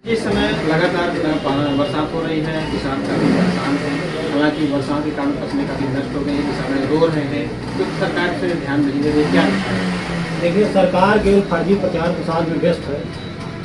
इस समय लगातार बरसात हो रही है, किसान काफी परेशान हैं। हालांकि बरसात के कारण फसलें काफी नष्ट हो गई हैं, किसान रो रहे हैं, तो सरकार से ध्यान नहीं दे रही, क्या? देखिए, सरकार केवल फर्जी प्रचार प्रसार में व्यस्त है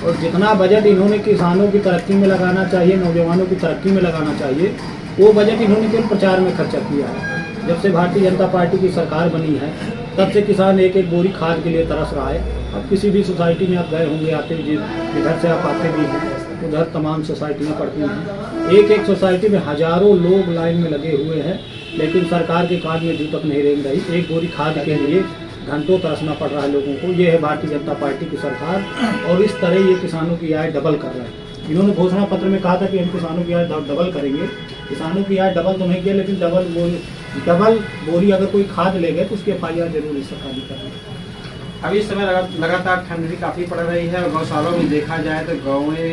और जितना बजट इन्होंने किसानों की तरक्की में लगाना चाहिए, नौजवानों की तरक्की में लगाना चाहिए, वो बजट इन्होंने केवल प्रचार में खर्चा किया है। जब से भारतीय जनता पार्टी की सरकार बनी है तब से किसान एक एक बोरी खाद के लिए तरस रहा है। अब किसी भी सोसाइटी में आप गए होंगे, आते जिधर से आप आते भी हैं उधर तमाम सोसाइटियाँ पड़ती हैं। एक एक सोसाइटी में हजारों लोग लाइन में लगे हुए हैं, लेकिन सरकार के कान में जूं तक नहीं रेंग रही। एक बोरी खाद के लिए घंटों तरसना पड़ रहा है लोगों को। ये है भारतीय जनता पार्टी की सरकार और इस तरह ये किसानों की आय डबल कर रहा है। इन्होंने घोषणा पत्र में कहा था कि हम किसानों की आय डबल करेंगे। किसानों की आय डबल तो नहीं किया, लेकिन डबल बोरी अगर कोई खाद ले गए तो उसके FIR जरूर इस सरकार कर रही है। अभी इस समय लगातार ठंड भी काफी पड़ रही है और गौशालों में देखा जाए तो गौएं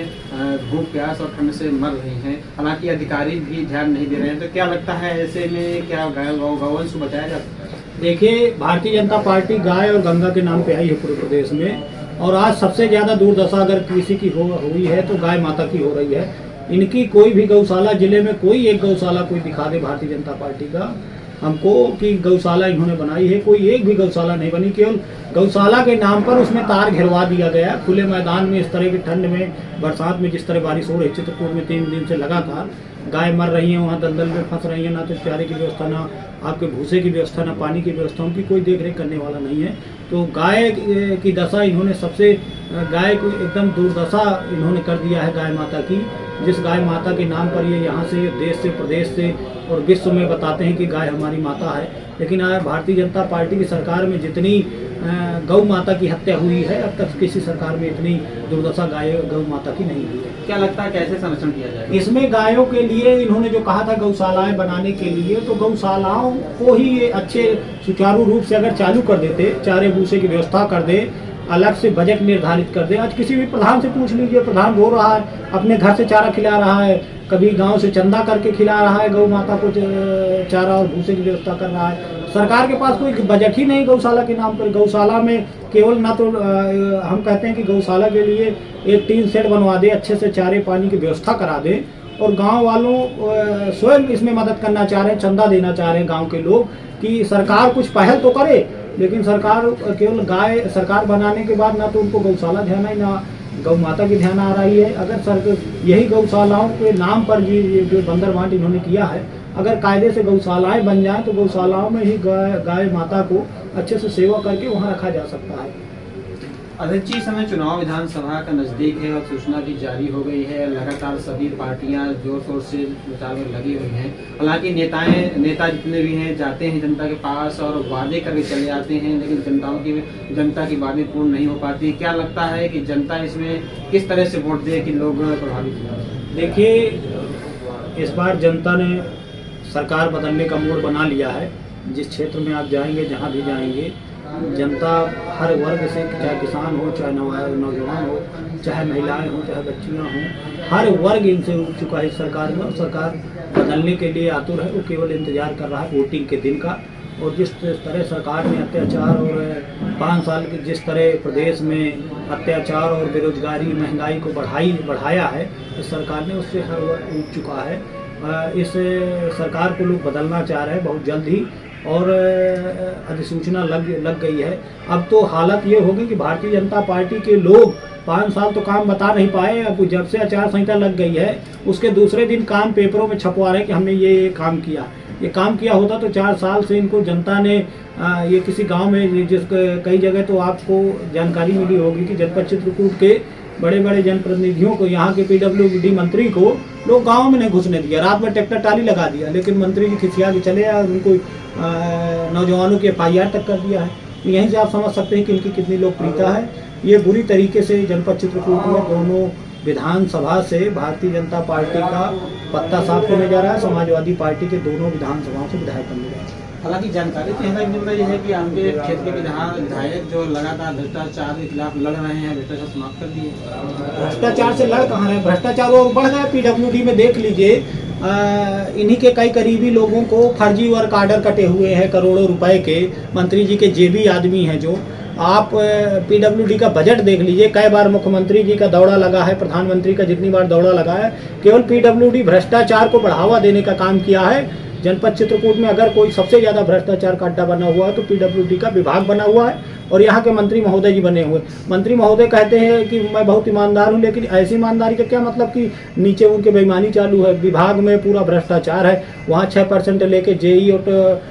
भूख प्यास और ठंड से मर रही हैं। हालांकि अधिकारी भी ध्यान नहीं दे रहे हैं, तो क्या लगता है ऐसे में क्या गौवंश को बचाया जा सकता है? देखिए, भारतीय जनता पार्टी गाय और गंगा के नाम पे आई है पूरे प्रदेश में, और आज सबसे ज्यादा दुर्दशा अगर किसी की हुई है तो गाय माता की हो रही है। इनकी कोई भी गौशाला, जिले में कोई एक गौशाला कोई दिखा दे भारतीय जनता पार्टी का हमको कि गौशाला इन्होंने बनाई है, कोई एक भी गौशाला नहीं बनी। केवल गौशाला के नाम पर उसमें तार घेरवा दिया गया खुले मैदान में। इस तरह की ठंड में, बरसात में जिस तरह बारिश हो रही, चित्रकूट में 3 दिन से लगातार गाय मर रही हैं, वहाँ दलदल में फंस रही हैं। ना तो चारे की व्यवस्था, ना आपके भूसे की व्यवस्था, ना पानी की व्यवस्था, उनकी कोई देख रेख करने वाला नहीं है। तो गाय की दशा इन्होंने गाय को एकदम दुर्दशा इन्होंने कर दिया है गाय माता की। जिस गाय माता के नाम पर ये यहाँ से, देश से, प्रदेश से और विश्व में बताते हैं कि गाय हमारी माता है, लेकिन आज भारतीय जनता पार्टी की सरकार में जितनी गौ माता की हत्या हुई है, अब तक किसी सरकार में इतनी दुर्दशा गौ माता की नहीं हुई है। क्या लगता है कैसे संरक्षण किया जाएगा? इसमें गायों के लिए इन्होंने जो कहा था गौशालाएं बनाने के लिए, तो गौशालाओं को ही ये अच्छे सुचारू रूप से अगर चालू कर देते, चारे भूसे की व्यवस्था कर दे, अलग से बजट निर्धारित कर दे। आज किसी भी प्रधान से पूछ लीजिए, प्रधान रो रहा है, अपने घर से चारा खिला रहा है, कभी गांव से चंदा करके खिला रहा है, गौ माता को चारा और भूसे की व्यवस्था कर रहा है। सरकार के पास कोई बजट ही नहीं गौशाला के नाम पर। गौशाला में केवल ना तो हम कहते हैं कि गौशाला के लिए एक टीन शेड बनवा दे, अच्छे से चारे पानी की व्यवस्था करा दे, और गांव वालों स्वयं इसमें मदद करना चाह रहे हैं, चंदा देना चाह रहे हैं गांव के लोग कि सरकार कुछ पहल तो करे। लेकिन सरकार केवल सरकार बनाने के बाद ना तो उनको गौशाला ध्यान है, ना गौ माता की ध्यान आ रही है। अगर यही गौशालाओं के नाम पर जो बंदर बांट इन्होंने किया है, अगर कायदे से गौशालाएं बन जाएं तो गौशालाओं में ही गाय माता को अच्छे से सेवा करके वहां रखा जा सकता है। अध्यक्ष जी, समय चुनाव विधानसभा का नजदीक है और सूचना भी जारी हो गई है। लगातार सभी पार्टियां जोर शोर से प्रचार में लगी हुई हैं। हालांकि नेता जितने भी हैं जाते हैं जनता के पास और वादे करके चले आते हैं, लेकिन जनता की बातें पूर्ण नहीं हो पाती। क्या लगता है कि जनता इसमें किस तरह से वोट दे कि लोग प्रभावित हों? देखिए, इस बार जनता ने सरकार बदलने का मूड बना लिया है। जिस क्षेत्र में आप जाएंगे, जहाँ भी जाएंगे, जनता हर वर्ग से, चाहे किसान हो, चाहे नौजवान हो, चाहे महिलाएं हो, चाहे बच्चियां हों, हर वर्ग इनसे उठ चुका है सरकार में, और सरकार बदलने के लिए आतुर है। वो केवल इंतजार कर रहा है वोटिंग के दिन का। और जिस तरह सरकार ने अत्याचार और 5 साल के जिस तरह प्रदेश में अत्याचार और बेरोजगारी, महंगाई को बढ़ाया है, इस सरकार ने उससे हर वर्ग उठ चुका है। इस सरकार को लोग बदलना चाह रहे हैं बहुत जल्द ही, और अधिसूचना लग गई है। अब तो हालत ये होगी कि भारतीय जनता पार्टी के लोग 5 साल तो काम बता नहीं पाए। अब जब से आचार संहिता लग गई है, उसके दूसरे दिन काम पेपरों में छपवा रहे हैं कि हमने ये काम किया। ये काम किया होता तो 4 साल से इनको जनता ने ये किसी गांव में, कई जगह तो आपको जानकारी मिली होगी कि जनपद चित्रकूट के बड़े बड़े जनप्रतिनिधियों को, यहाँ के PWD मंत्री को लोग गांव में नहीं घुसने दिया, रात में ट्रैक्टर टाली लगा दिया। लेकिन मंत्री जी खिसिया के चले आए, उनको नौजवानों के FIR तक कर दिया है। तो यहीं से आप समझ सकते हैं कि इनकी कितनी लोकप्रियता है। ये बुरी तरीके से जनपद चित्रकूट में दोनों विधानसभा से भारतीय जनता पार्टी का पत्ता साफ होने जा रहा है। समाजवादी पार्टी के दोनों विधानसभाओं से विधायक बनने जा रहे हैं। हालांकि जानकारी तो हमें मिल रही है कि आपके क्षेत्र के विधायक जो लगातार भ्रष्टाचार के खिलाफ लड़ रहे हैं, भ्रष्टाचार समाप्त कर दिए। भ्रष्टाचार से लड़ कहाँ रहे, भ्रष्टाचार और बढ़ रहा है। PWD में देख लीजिए, इन्हीं के कई करीबी लोगों को फर्जी वर्क आर्डर कटे हुए हैं करोड़ों रुपए के। मंत्री जी के जेबी आदमी हैं जो आप पीडब्ल्यूडी का बजट देख लीजिए, कई बार मुख्यमंत्री जी का दौरा लगा है, प्रधानमंत्री का जितनी बार दौरा लगा है, केवल पीडब्ल्यूडी भ्रष्टाचार को बढ़ावा देने का काम किया है। जनपद चित्रकूट में अगर कोई सबसे ज़्यादा भ्रष्टाचार का अड्डा बना हुआ है तो पीडब्ल्यूडी का विभाग बना हुआ है और यहाँ के मंत्री महोदय जी बने हुए। मंत्री महोदय कहते हैं कि मैं बहुत ईमानदार हूँ, लेकिन ऐसी ईमानदारी का क्या मतलब कि नीचे उनके बेईमानी चालू है। विभाग में पूरा भ्रष्टाचार है, वहाँ 6% लेके जेई और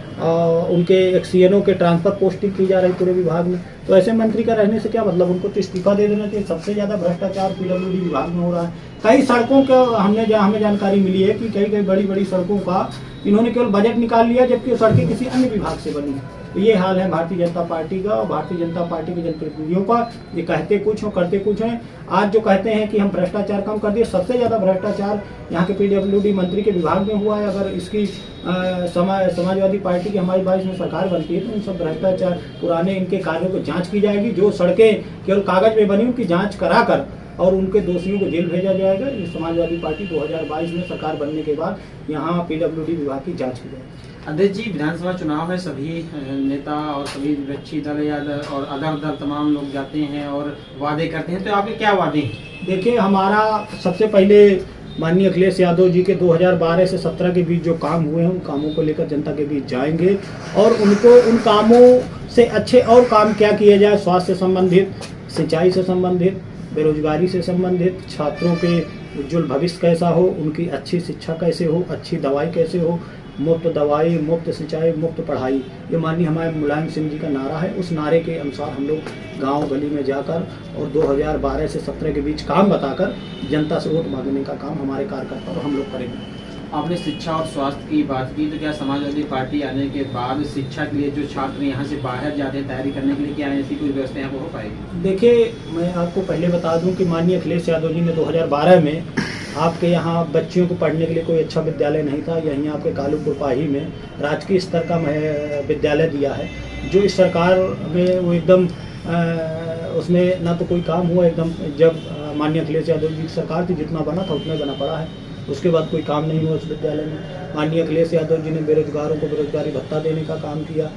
उनके एक सीएनओ के ट्रांसफर पोस्टिंग की जा रही पूरे विभाग में। तो ऐसे मंत्री का रहने से क्या मतलब, उनको तो इस्तीफा दे देना चाहिए। सबसे ज़्यादा भ्रष्टाचार पीडब्ल्यूडी विभाग में हो रहा है। कई सड़कों का हमें जानकारी मिली है कि कई बड़ी बड़ी सड़कों का इन्होंने केवल बजट निकाल लिया, जबकि वो सड़कें किसी अन्य विभाग से बनी है। तो ये हाल है भारतीय जनता पार्टी का और भारतीय जनता पार्टी के जनप्रतिनिधियों का। ये कहते कुछ हो करते कुछ हैं। आज जो कहते हैं कि हम भ्रष्टाचार कम कर दिए, सबसे ज़्यादा भ्रष्टाचार यहाँ के पीडब्ल्यूडी मंत्री के विभाग में हुआ है। अगर इसकी समाजवादी पार्टी की हमारी 22 में सरकार बनती है तो इन सब भ्रष्टाचार पुराने इनके कार्यों को जाँच की जाएगी। जो सड़कें केवल कागज में बनी उनकी जाँच कराकर और उनके दोषियों को जेल भेजा जाएगा। ये समाजवादी पार्टी 2022 में सरकार बनने के बाद यहाँ पीडब्ल्यूडी विभाग की जांच की जाएगी। अध्यक्ष जी, विधानसभा चुनाव है, सभी नेता और सभी विपक्षी दल या और अदर दल तमाम लोग जाते हैं और वादे करते हैं, तो आपके क्या वादे हैं? देखिए, हमारा सबसे पहले माननीय अखिलेश यादव जी के 2012 से 17 के बीच जो काम हुए हैं उन कामों को लेकर जनता के बीच जाएंगे और उनको उन कामों से अच्छे और काम क्या किए जाए, स्वास्थ्य से संबंधित, सिंचाई से संबंधित, बेरोजगारी से संबंधित, छात्रों के उज्जवल भविष्य कैसा हो, उनकी अच्छी शिक्षा कैसे हो, अच्छी दवाई कैसे हो, मुफ्त दवाई, मुफ्त सिंचाई, मुफ्त पढ़ाई, ये माननीय हमारे मुलायम सिंह जी का नारा है। उस नारे के अनुसार हम लोग गांव गली में जाकर और 2012 से 17 के बीच काम बताकर जनता से वोट मांगने का काम हमारे कार्यकर्ता और हम लोग करेंगे। आपने शिक्षा और स्वास्थ्य की बात की, तो क्या समाजवादी पार्टी आने के बाद शिक्षा के लिए जो छात्र यहाँ से बाहर जाते हैं तैयारी करने के लिए, क्या ऐसी कोई व्यवस्था यहाँ पर हो पाएगी? देखिए, मैं आपको पहले बता दूं कि माननीय अखिलेश यादव जी ने 2012 में आपके यहाँ बच्चियों को पढ़ने के लिए कोई अच्छा विद्यालय नहीं था। यहीं आपके कालूपुर पाही में राजकीय स्तर का विद्यालय दिया है, जो इस सरकार में वो एकदम उसमें ना तो कोई काम हुआ। एकदम जब माननीय अखिलेश यादव जी की सरकार थी, जितना बना था उतना बना पड़ा है, उसके बाद कोई काम नहीं हुआ उस विद्यालय में। माननीय अखिलेश यादव जी ने बेरोजगारों को बेरोजगारी भत्ता देने का काम किया,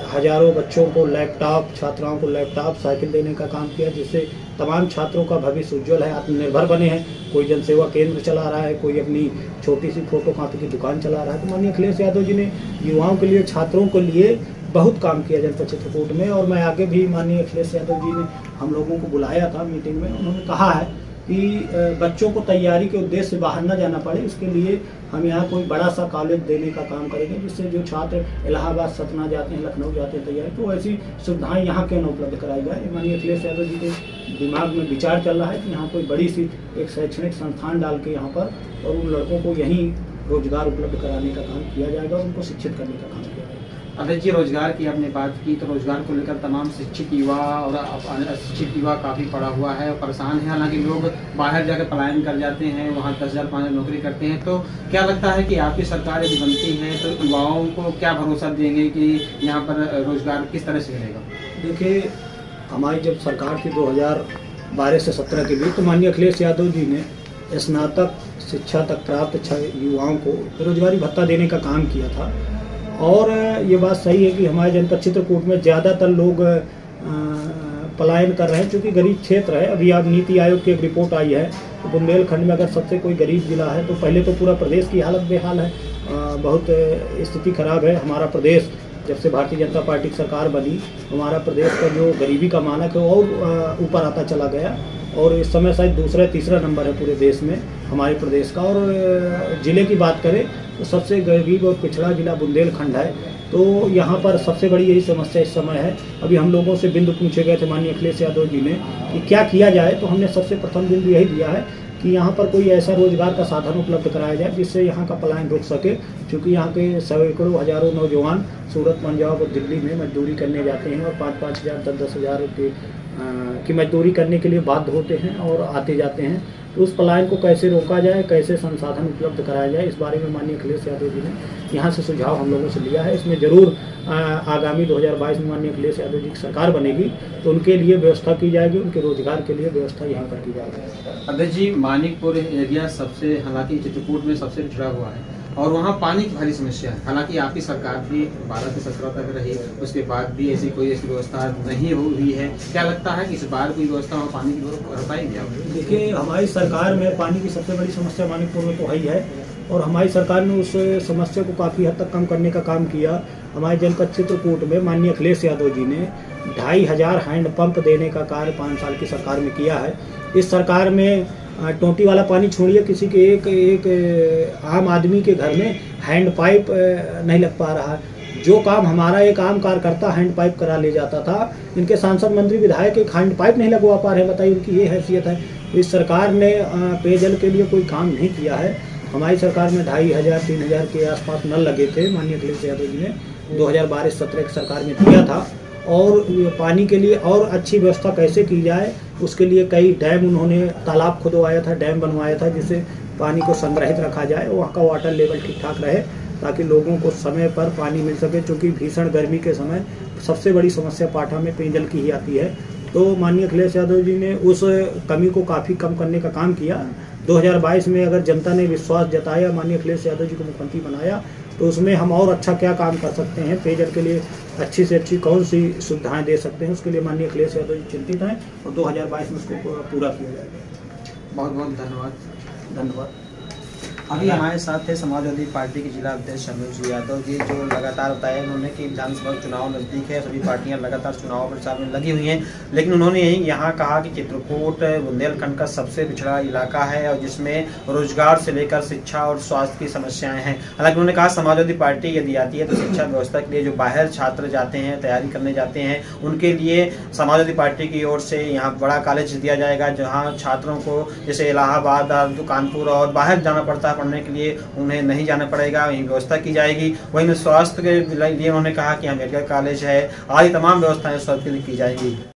हजारों बच्चों को लैपटॉप, छात्राओं को लैपटॉप, साइकिल देने का काम किया, जिससे तमाम छात्रों का भविष्य उज्जवल है, आत्मनिर्भर बने हैं। कोई जनसेवा केंद्र चला रहा है, कोई अपनी छोटी सी फोटो कॉपी की दुकान चला रहा है। तो माननीय अखिलेश यादव जी ने युवाओं के लिए, छात्रों के लिए बहुत काम किया जनपद चित्रकूट में। और मैं आगे भी माननीय अखिलेश यादव जी ने हम लोगों को बुलाया था मीटिंग में, उन्होंने कहा है कि बच्चों को तैयारी के उद्देश्य से बाहर न जाना पड़े, इसके लिए हम यहाँ कोई बड़ा सा कॉलेज देने का काम करेंगे, जिससे जो छात्र इलाहाबाद, सतना जाते हैं, लखनऊ जाते हैं तैयारी, तो ऐसी सुविधाएं यहाँ क्यों न उपलब्ध कराई जाए। माननीय अखिलेश यादव जी के दिमाग में विचार चल रहा है कि यहाँ कोई बड़ी सी एक शैक्षणिक संस्थान डाल के यहाँ पर और उन लड़कों को यहीं रोजगार उपलब्ध कराने का काम किया जाएगा और उनको शिक्षित करने का काम किया जाएगा। अध्यक्ष जी, रोजगार की आपने बात की, तो रोजगार को लेकर तमाम शिक्षित युवा और अशिक्षित युवा काफ़ी पड़ा हुआ है और परेशान है। हालांकि लोग बाहर जाकर पलायन कर जाते हैं, वहाँ 10,000 5,000 नौकरी करते हैं। तो क्या लगता है कि आपकी सरकार यदि बनती है तो युवाओं को क्या भरोसा देंगे कि यहाँ पर रोजगार किस तरह से मिलेगा? देखिए, हमारी जब सरकार थी 2012 से 17 के बीच, तो माननीय अखिलेश यादव जी ने स्नातक शिक्षा तक प्राप्त युवाओं को बेरोजगारी भत्ता देने का काम किया था। और ये बात सही है कि हमारे जनपद चित्रकूट में ज़्यादातर लोग पलायन कर रहे हैं, क्योंकि गरीब क्षेत्र है। अभी आप नीति आयोग की एक रिपोर्ट आई है, तो बुंदेलखंड में अगर सबसे कोई गरीब जिला है तो पहले तो पूरा प्रदेश की हालत बेहाल है, बहुत स्थिति खराब है। हमारा प्रदेश जब से भारतीय जनता पार्टी की सरकार बनी, हमारा प्रदेश का जो गरीबी का मानक है और ऊपर आता चला गया और इस समय शायद दूसरा तीसरा नंबर है पूरे देश में हमारे प्रदेश का। और ज़िले की बात करें तो सबसे गरीब और पिछड़ा जिला बुंदेलखंड है। तो यहाँ पर सबसे बड़ी यही समस्या इस समय है। अभी हम लोगों से बिंदु पूछे गए थे माननीय अखिलेश यादव जी ने कि क्या किया जाए, तो हमने सबसे प्रथम बिंदु यही दिया है कि यहाँ पर कोई ऐसा रोजगार का साधन उपलब्ध कराया जाए जिससे यहाँ का पलायन रुक सके, क्योंकि यहाँ के सैकड़ों हजारों नौजवान सूरत, पंजाब और दिल्ली में मजदूरी करने जाते हैं और 5-5 हज़ार, 10-10 हज़ार की मजदूरी करने के लिए बाध्य होते हैं और आते जाते हैं। तो उस पलायन को कैसे रोका जाए, कैसे संसाधन उपलब्ध कराया जाए, इस बारे में माननीय अखिलेश यादव जी ने यहाँ से सुझाव हम लोगों से लिया है। इसमें ज़रूर आगामी 2022 में माननीय अखिलेश यादव जी की सरकार बनेगी तो उनके लिए व्यवस्था की जाएगी, उनके रोजगार के लिए व्यवस्था यहाँ पर की जाएगी। अध्यक्ष जी, मानिकपुर एरिया सबसे, हालांकि चित्रकूट में सबसे पिछड़ा हुआ है और वहाँ पानी की भारी समस्या है। हालांकि आपकी सरकार भी 12 से 17 तक रही, उसके बाद भी ऐसी कोई व्यवस्था नहीं हुई है। क्या लगता है कि इस बार कोई व्यवस्था वहाँ पानी की कर पाएंगे आप? देखिए, हमारी सरकार में पानी की सबसे बड़ी समस्या मानिकपुर में तो है ही है, और हमारी सरकार ने उस समस्या को काफ़ी हद तक कम करने का काम किया। हमारे जनपद चित्रकूट में माननीय अखिलेश यादव जी ने 2500 हैंडपंप देने का कार्य 5 साल की सरकार में किया है। इस सरकार में टोंटी वाला पानी छोड़िए, किसी के एक आम आदमी के घर में हैंड पाइप नहीं लग पा रहा है। जो काम हमारा एक आम कार्यकर्ता हैंड पाइप करा ले जाता था, इनके सांसद मंत्री विधायक एक हैंड पाइप नहीं लगवा पा रहे। बताइए, उनकी ये हैसियत है। इस सरकार ने पेयजल के लिए कोई काम नहीं किया है। हमारी सरकार में 2500-3000 के आसपास नल लगे थे। माननीय अखिलेश यादव जी ने 2012-17 की सरकार में दिया था। और पानी के लिए और अच्छी व्यवस्था कैसे की जाए, उसके लिए कई डैम, उन्होंने तालाब खुदवाया था, डैम बनवाया था, जिससे पानी को संग्रहित रखा जाए, वहाँ का वाटर लेवल ठीक ठाक रहे, ताकि लोगों को समय पर पानी मिल सके। क्योंकि भीषण गर्मी के समय सबसे बड़ी समस्या पाठा में पेयजल की ही आती है। तो माननीय अखिलेश यादव जी ने उस कमी को काफ़ी कम करने का काम किया। 2022 में अगर जनता ने विश्वास जताया, माननीय अखिलेश यादव जी को मुख्यमंत्री बनाया, तो उसमें हम और अच्छा क्या काम कर सकते हैं, पेयजल के लिए अच्छी से अच्छी कौन सी सुविधाएं दे सकते हैं, उसके लिए माननीय अखिलेश यादव जी चिंतित हैं और 2022 में उसको पूरा किया जाएगा। बहुत बहुत धन्यवाद। धन्यवाद। अभी हमारे साथ थे समाजवादी पार्टी के जिला अध्यक्ष अनुज यादव जी, जो लगातार बताया उन्होंने कि विधानसभा चुनाव नज़दीक है, सभी पार्टियां लगातार चुनाव प्रचार में लगी हुई हैं। लेकिन उन्होंने यहाँ कहा कि चित्रकूट बुंदेलखंड का सबसे पिछड़ा इलाका है, और जिसमें रोजगार से लेकर शिक्षा और स्वास्थ्य की समस्याएं हैं। हालांकि उन्होंने कहा समाजवादी पार्टी यदि आती है तो शिक्षा व्यवस्था के लिए जो बाहर छात्र जाते हैं, तैयारी करने जाते हैं, उनके लिए समाजवादी पार्टी की ओर से यहाँ बड़ा कॉलेज दिया जाएगा, जहाँ छात्रों को जैसे इलाहाबाद, कानपुर और बाहर जाना पड़ता है पढ़ने के लिए, उन्हें नहीं जाना पड़ेगा, वहीं व्यवस्था की जाएगी। वहीं स्वास्थ्य के लिए उन्होंने कहा कि यहाँ मेडिकल कॉलेज है, आदि तमाम व्यवस्थाएं स्वास्थ्य के लिए की जाएगी।